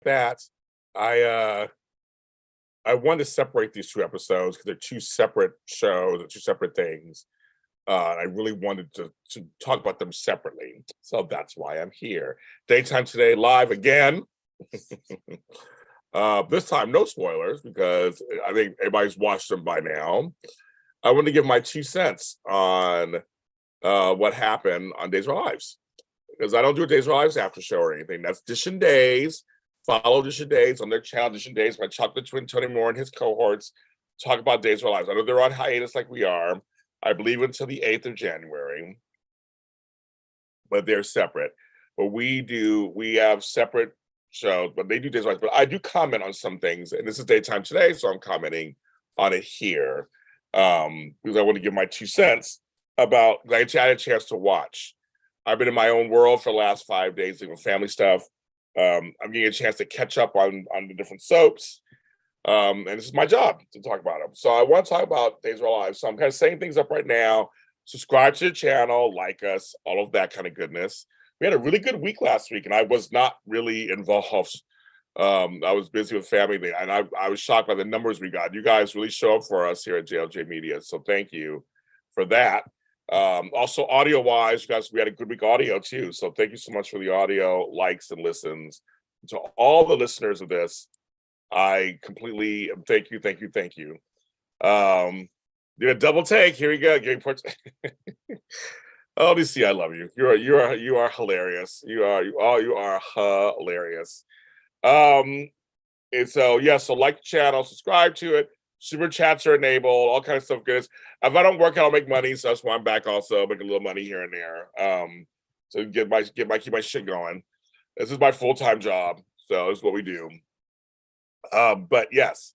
that, I wanted to separate these two episodes because they're two separate shows, or two separate things. I really wanted to talk about them separately, so that's why I'm here. Daytime Today live again. This time, no spoilers because I think everybody's watched them by now. I want to give my 2 cents on what happened on Days of Our Lives, because I don't do a Days of Our Lives after show or anything. That's Dish and Days. Follow Dish and Days on their channel, Dish and Days, my chocolate twin Tony Moore and his cohorts talk about Days of Our Lives. I know they're on hiatus like we are, I believe until the 8th of January, but they're separate. But we have separate shows, but they do Days of Our Lives. But I do comment on some things, and this is Daytime Today, so I'm commenting on it here because I want to give my 2 cents about, I had a chance to watch. I've been in my own world for the last 5 days doing family stuff. I'm getting a chance to catch up on the different soaps. And this is my job to talk about them. So I want to talk about Days of Our Lives. So I'm kind of setting things up right now. Subscribe to the channel, like us, all of that kind of goodness. We had a really good week last week, and I was not really involved. I was busy with family, and I was shocked by the numbers we got. You guys really show up for us here at JLJ Media, so thank you for that. Also, audio-wise, you guys, we had a good week audio too. So thank you so much for the audio likes and listens. To all the listeners of this, I completely thank you. Did a double take. Here we go. Oh, DC, I love you. You are hilarious. You are hilarious. And so yeah, so like the channel, subscribe to it. Super chats are enabled, all kinds of stuff good. If I don't work, I don't make money, so that's why I'm back also, make a little money here and there. So keep my shit going. This is my full-time job, so this is what we do. But yes.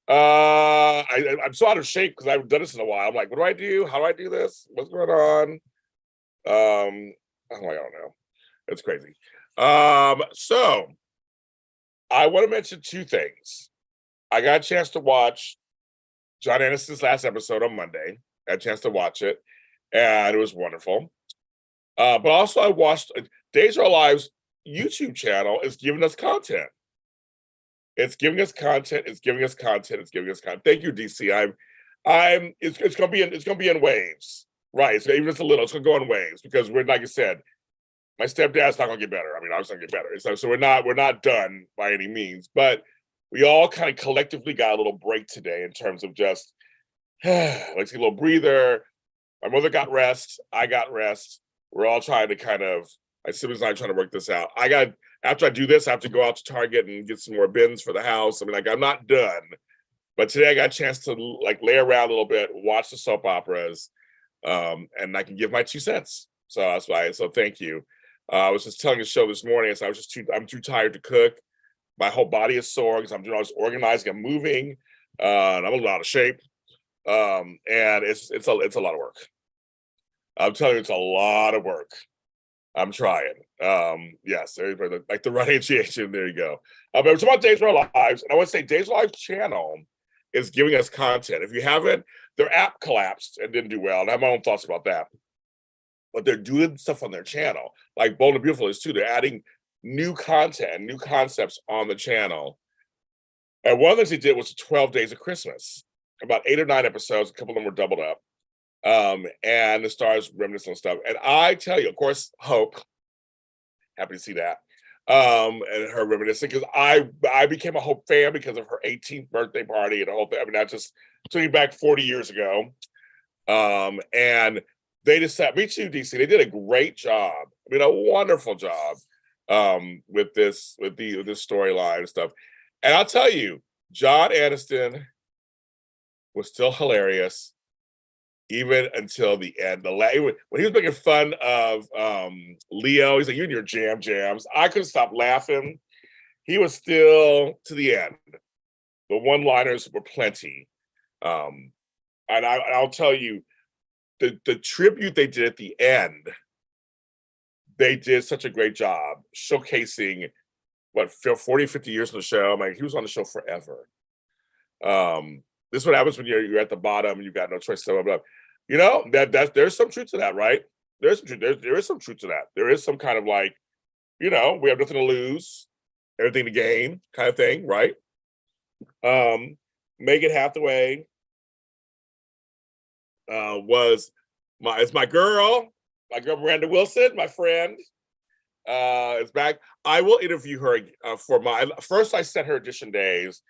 I'm so out of shape because I haven't done this in a while. I'm like, what do I do? How do I do this? What's going on? I'm like, I don't know. It's crazy. So I want to mention 2 things. I got a chance to watch John Aniston's last episode on Monday. I had a chance to watch it, and it was wonderful. But also I watched Days of Our Lives YouTube channel is giving us content. It's giving us content. Thank you, DC. It's gonna be in waves. Right. So even if it's a little, it's gonna go in waves because we're, like I said, my stepdad's not gonna get better. I mean, I was gonna get better. So we're not done by any means, but we all kind of collectively got a little break today in terms of just let's get a little breather. My mother got rest. I got rest. We're all trying to kind of, my siblings and I trying to work this out. After I do this, I have to go out to Target and get some more bins for the house. I mean, like, I'm not done. But today I got a chance to like lay around a little bit, watch the soap operas, and I can give my 2 cents. So that's why. So thank you. I was just telling the show this morning, so I'm too tired to cook. My whole body is sore because I'm doing all this organizing, I'm moving, and I'm a little out of shape. And it's a lot of work. I'm telling you, it's a lot of work. I'm trying. Yes, everybody, like the right initiation. There you go. But it's about Days of Our Lives, and I want to say Days of Our Lives channel is giving us content. If you haven't, their app collapsed and didn't do well, and I have my own thoughts about that. But they're doing stuff on their channel, like Bold and Beautiful is too. They're adding new content, new concepts on the channel. And one of the things they did was 12 Days of Christmas, about 8 or 9 episodes. A couple of them were doubled up. And the stars reminiscent stuff. And I tell you, of course, Hope, happy to see that. And her reminiscing, because I became a Hope fan because of her 18th birthday party and the whole thing. I mean, that just took me back 40 years ago. And they decided, me too, DC, they did a great job. I mean, a wonderful job with this storyline and stuff. And I'll tell you, John Aniston was still hilarious even until the end. When he was making fun of Leo, he's like, "You and your jams." I couldn't stop laughing. He was still to the end. The one-liners were plenty. And I'll tell you, the tribute they did at the end, they did such a great job showcasing 40, 50 years on the show. I'm like, he was on the show forever. This is what happens when you're at the bottom and you've got no choice. Blah, blah, blah. You know, that there's some truth to that, right? There is some truth to that. There is some kind of like, you know, we have nothing to lose. everything to gain kind of thing, right? Megan Hathaway was my girl Miranda Wilson, my friend. Is back. I will interview her for my first. I set her audition days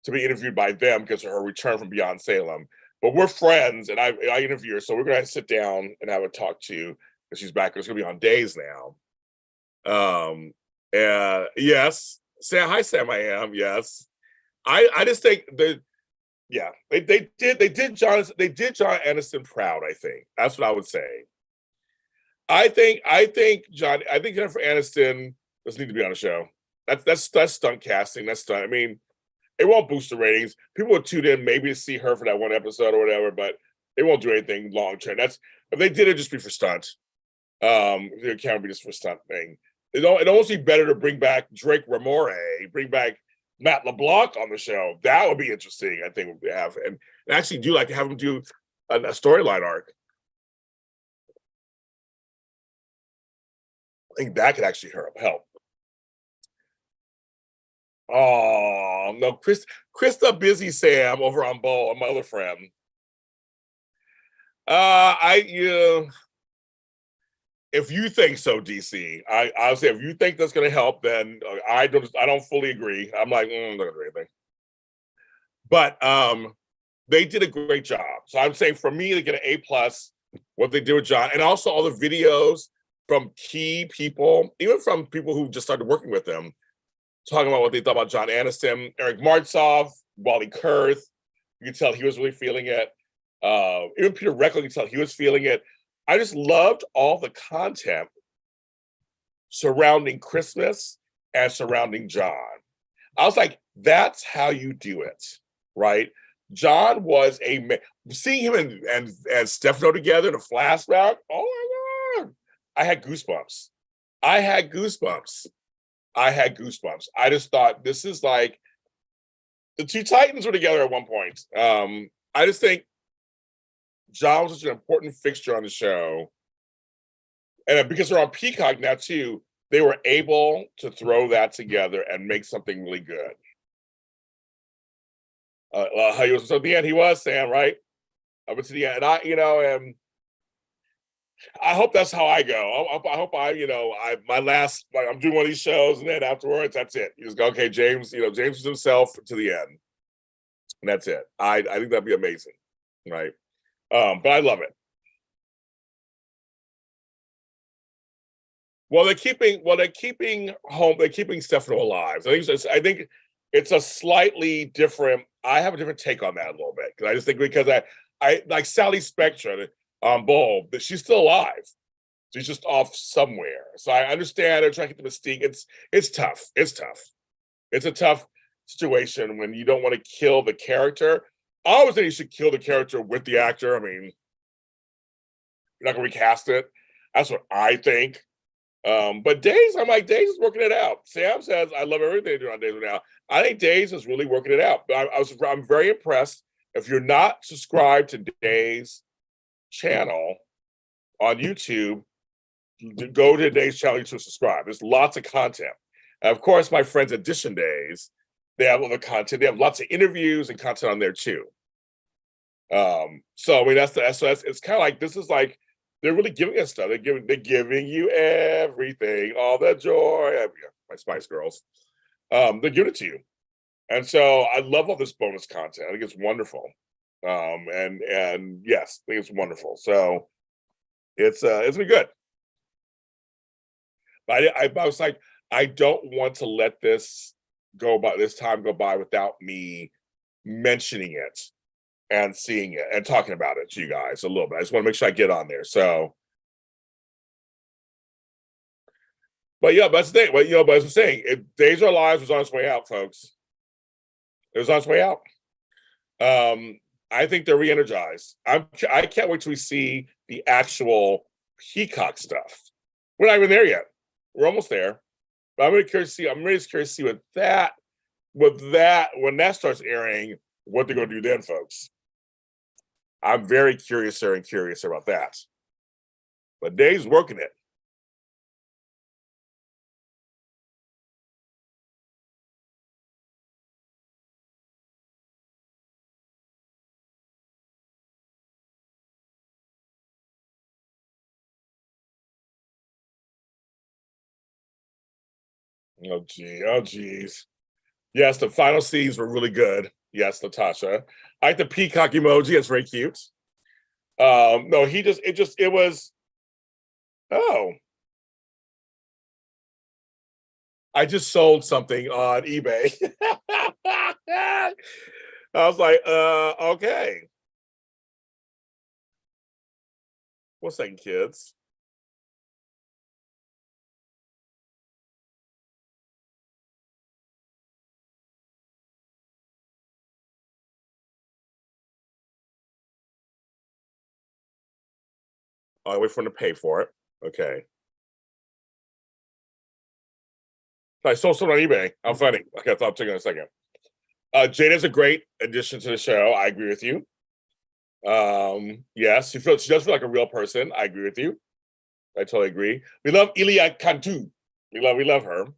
to be interviewed by them because of her return from Beyond Salem. But we're friends, and I interview her, so we're gonna sit down and have a talk to. And she's back. It's gonna be on Days now. Yes, Sam. Hi, Sam. I am. Yes. I just think they did John Aniston proud. I think that's what I would say. I think Jennifer Aniston doesn't need to be on the show. That's stunt casting. That's stunt. I mean, it won't boost the ratings. People will tune in maybe to see her for that one episode or whatever, but it won't do anything long term. That's if they did it just be for stunt. It can't be just for stunt thing. It'd almost be better to bring back Drake Ramore, bring back Matt LeBlanc on the show. That would be interesting. I think we have and actually do like to have him do a storyline arc. I think that could actually help. Oh no, Krista Busy Sam over on Ball, my other friend. If you think so, DC, I'll say if you think that's going to help, then I don't fully agree. I'm like, not gonna do anything. But they did a great job. So I'm saying for me to get an A+, what they did with John, and also all the videos from key people, even from people who just started working with them, talking about what they thought about John Aniston, Eric Martsolf, Wally Kurth. You can tell he was really feeling it. Even Peter Reckler, you can tell he was feeling it. I just loved all the content surrounding Christmas and surrounding John. I was like, that's how you do it, right? John was seeing him and Stefano together in a flashback. Oh my God. I had goosebumps. I just thought this is like the two Titans were together at one point. I just think John was such an important fixture on the show. And because they're on Peacock now too, they were able to throw that together and make something really good. How he was so at the end, he was Sam, right? Up to the end. And I hope that's how I go. I hope I'm doing one of these shows, and then afterwards, that's it. You just go, okay, James. James was himself to the end, and that's it. I think that'd be amazing, right? But I love it. Well, they're keeping Stefano alive. I think it's a slightly different. I have a different take on that a little bit because I just think because I like Sally Spectra on Bull, but she's still alive. She's just off somewhere. So I understand they're trying to get the mystique. It's tough. It's a tough situation when you don't want to kill the character. I always think you should kill the character with the actor. I mean, you're not gonna recast it. That's what I think. But Days, I'm like, Days is working it out. Sam says, I love everything they do on Days now. I think Days is really working it out. But I'm very impressed. If you're not subscribed to Days channel on YouTube, go to Days channel to subscribe. There's lots of content. And of course, my friends at Edition Days, they have other content. They have lots of interviews and content on there too. So I mean, it's kind of like this is like they're really giving us stuff. They're giving you everything, all the joy. My Spice Girls. They're giving it to you, and so I love all this bonus content. I think it's wonderful. And yes, I think it's wonderful. So it's been good. But I was like, I don't want to let this time go by without me mentioning it and seeing it and talking about it to you guys a little bit. I just want to make sure I get on there. So, but yeah, but that's the thing. But as I'm saying, Days of Our Lives was on its way out, folks. It was on its way out. I think they're re-energized. I can't wait till we see the actual Peacock stuff. We're not even there yet. We're almost there. But I'm really curious to see when that starts airing, what they're going to do then, folks. I'm very curious about that. But Dave's working it. Oh, geez. Yes, the final scenes were really good. Yes, Natasha. I like the peacock emoji. It's very cute. No, it was, oh, I just sold something on eBay. I was like, okay. One second, kids. I wait for them to pay for it. Okay. I sold something on eBay. How funny. Okay, I'll take it in a second. Jada's a great addition to the show. I agree with you. Yes, she does feel like a real person. I agree with you. I totally agree. We love Elia Cantu. We love her.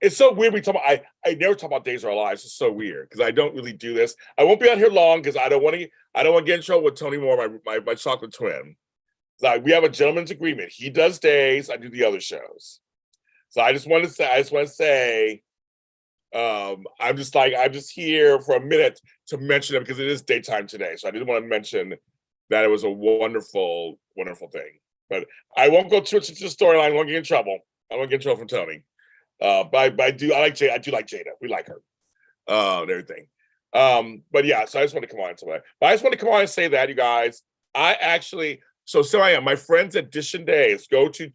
It's so weird. I never talk about Days of Our Lives. It's so weird because I don't really do this. I won't be on here long because I don't want to get in trouble with Tony Moore, my chocolate twin. Like we have a gentleman's agreement. He does days, I do the other shows. So I just want to say, I'm just here for a minute to mention it because it is daytime today. So I didn't want to mention that it was a wonderful, wonderful thing. But I won't go too much into the storyline. I won't get in trouble. I won't get in trouble from Tony. But I do like Jada. We like her. And everything. But yeah, so I just want to come on today. But I just want to come on and say that, you guys. So I am. My friends at Dishin Days, go to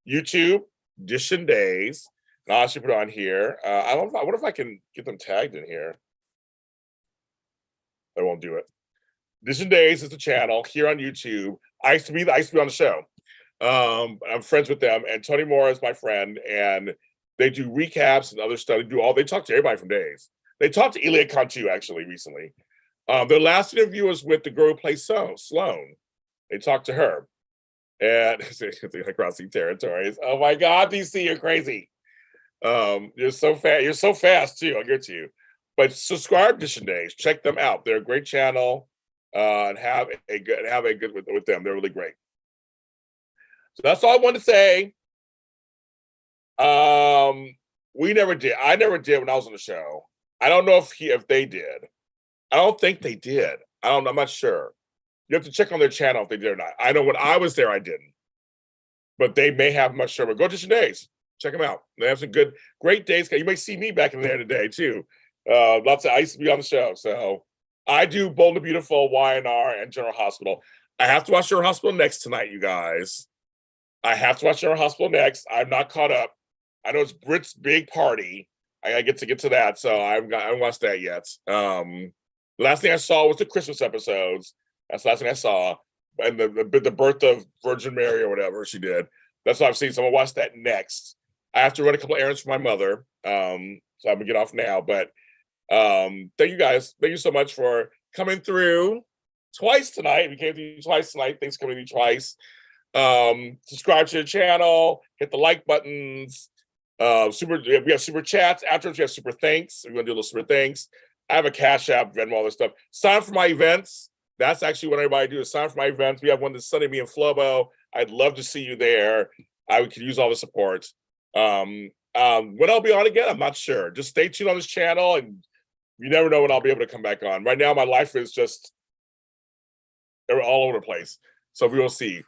YouTube, Dishin Days. And I'll actually put it on here. I wonder if I can get them tagged in here. I won't do it. Dishin Days is the channel here on YouTube. I used to be on the show. I'm friends with them, and Tony Moore is my friend, and they do recaps and other stuff. They talk to everybody from Days. They talked to Elia Cantu actually recently. Their last interview was with the girl who plays Sloan. They talked to her, and crossing territories. Oh my God, DC, you're crazy. You're so fast. You're so fast too. I'll get to you. But subscribe to Dishin Days. Check them out. They're a great channel. And have a good with them. They're really great. So that's all I want to say. We never did. I never did when I was on the show. I don't know if they did. I don't think they did. I'm not sure. You have to check on their channel if they did or not. I know when I was there, I didn't. But they may have, much sure. But go to Dishin Days. Check them out. They have some great days. You may see me back in there today too. I used to be on the show. So I do Bold and Beautiful, YNR, and General Hospital. I have to watch General Hospital next tonight, you guys. I have to watch General Hospital next. I'm not caught up. I know it's Brit's big party. I get to that, so I haven't watched that yet. The last thing I saw was the Christmas episodes. That's the last thing I saw, and the birth of Virgin Mary or whatever she did. That's what I've seen. So I'm gonna watch that next. I have to run a couple errands for my mother, so I'm gonna get off now. But thank you guys. Thank you so much for coming through twice tonight. We came through twice tonight. Thanks for coming through twice. Subscribe to the channel. Hit the like buttons. We have super chats. Afterwards, we have super thanks. We're gonna do a little super thanks. I have a Cash App, Venmo, all this stuff. Sign up for my events. That's actually what everybody do is sign up for my events. We have one this Sunday, me and Flobo. I'd love to see you there. I could use all the support. When I'll be on again, I'm not sure. Just stay tuned on this channel, and you never know when I'll be able to come back on. Right now, my life is just all over the place. So we will see.